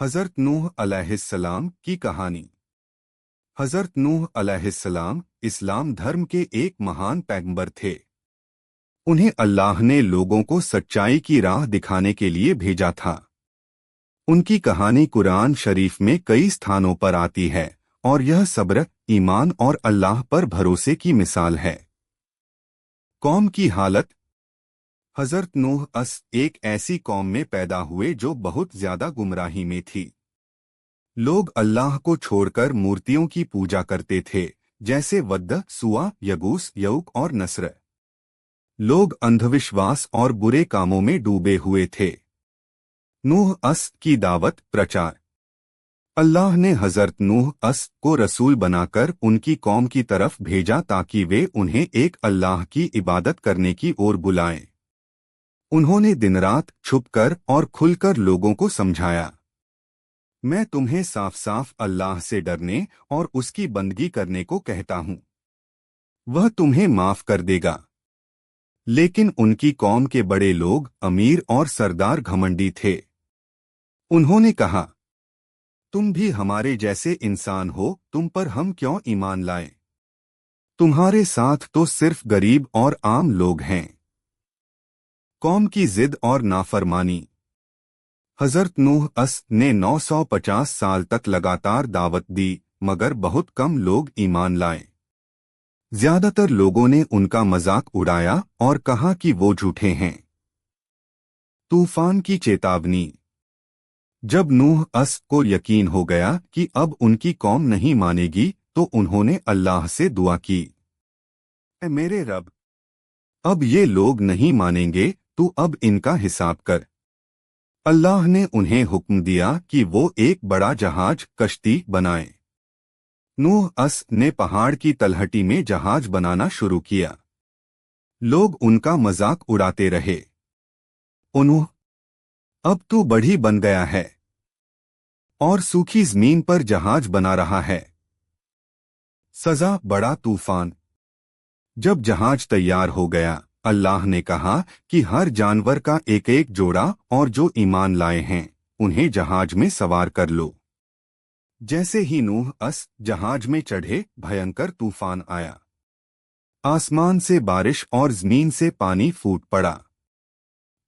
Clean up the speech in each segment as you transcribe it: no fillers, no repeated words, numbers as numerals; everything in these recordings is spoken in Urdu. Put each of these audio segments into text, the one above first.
حضرت نوح علیہ السلام کی کہانی۔ حضرت نوح علیہ السلام اسلام دھرم کے ایک مہان پیغمبر تھے۔ انہیں اللہ نے لوگوں کو سچائی کی راہ دکھانے کے لیے بھیجا تھا۔ ان کی کہانی قرآن شریف میں کئی استھانوں پر آتی ہے اور یہ صبر، ایمان اور اللہ پر بھروسے کی مثال ہے۔ قوم کی حالت۔ حضرت نوح ایک ایسی قوم میں پیدا ہوئے جو بہت زیادہ گمراہی میں تھی۔ لوگ اللہ کو چھوڑ کر مورتیوں کی پوجا کرتے تھے، جیسے ود، سوا، یگوس، یوک اور نصر۔ لوگ اندھ وشواس اور برے کاموں میں ڈوبے ہوئے تھے۔ نوح کی دعوت پرچار۔ اللہ نے حضرت نوح کو رسول بنا کر ان کی قوم کی طرف بھیجا تاکہ وہ انہیں ایک اللہ کی عبادت کرنے کی اور بلائیں۔ انہوں نے دن رات چھپ کر اور کھل کر لوگوں کو سمجھایا، میں تمہیں صاف صاف اللہ سے ڈرنے اور اس کی بندگی کرنے کو کہتا ہوں، وہ تمہیں معاف کر دے گا۔ لیکن ان کی قوم کے بڑے لوگ، امیر اور سردار گھمنڈی تھے۔ انہوں نے کہا، تم بھی ہمارے جیسے انسان ہو، تم پر ہم کیوں ایمان لائیں؟ تمہارے ساتھ تو صرف غریب اور عام لوگ ہیں۔ قوم کی ضد اور نافرمانی۔ حضرت نوح نے 950 سال تک لگاتار دعوت دی، مگر بہت کم لوگ ایمان لائے۔ زیادہ تر لوگوں نے ان کا مذاق اڑایا اور کہا کہ وہ جھوٹے ہیں۔ طوفان کی چیتاونی۔ جب نوح کو یقین ہو گیا کہ اب ان کی قوم نہیں مانے گی تو انہوں نے اللہ سے دعا کی، اے میرے رب، اب یہ لوگ نہیں مانیں گے تو اب ان کا حساب کر۔ اللہ نے انہیں حکم دیا کہ وہ ایک بڑا جہاز کشتی بنائیں۔ نوح نے پہاڑ کی تلہٹی میں جہاز بنانا شروع کیا۔ لوگ ان کا مذاق اڑاتے رہے، انہوں اب تو بڑھی بن گیا ہے اور سوکھی زمین پر جہاز بنا رہا ہے۔ سزا، بڑا طوفان۔ جب جہاز تیار ہو گیا، اللہ نے کہا کہ ہر جانور کا ایک ایک جوڑا اور جو ایمان لائے ہیں انہیں جہاز میں سوار کر لو۔ جیسے ہی نوح جہاز میں چڑھے، بھینکر طوفان آیا۔ آسمان سے بارش اور زمین سے پانی پھوٹ پڑا۔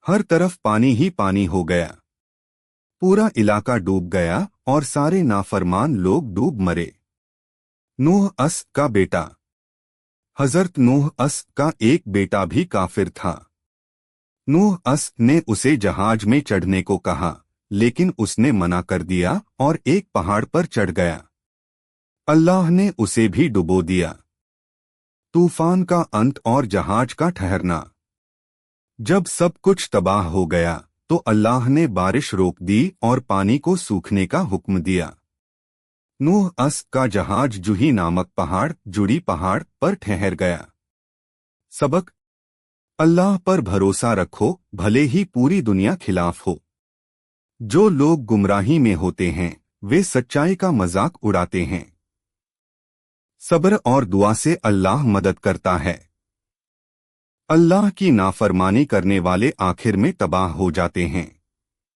ہر طرف پانی ہی پانی ہو گیا۔ پورا علاقہ ڈوب گیا اور سارے نافرمان لوگ ڈوب مرے۔ نوح کا بیٹا۔ حضرت نوح کا ایک بیٹا بھی کافر تھا۔ نوح نے اسے جہاز میں چڑھنے کو کہا، لیکن اس نے منع کر دیا اور ایک پہاڑ پر چڑھ گیا۔ اللہ نے اسے بھی ڈبو دیا۔ طوفان کا انت اور جہاز کا ٹھہرنا۔ جب سب کچھ تباہ ہو گیا تو اللہ نے بارش روک دی اور پانی کو سوکھنے کا حکم دیا۔ نوح کا جہاز جوہی نامک جڑی پہاڑ پر ٹھہر گیا۔ سبق: اللہ پر بھروسہ رکھو، بھلے ہی پوری دنیا خلاف ہو۔ جو لوگ گمراہی میں ہوتے ہیں وہ سچائی کا مذاق اڑاتے ہیں۔ صبر اور دعا سے اللہ مدد کرتا ہے۔ اللہ کی نافرمانی کرنے والے آخر میں تباہ ہو جاتے ہیں۔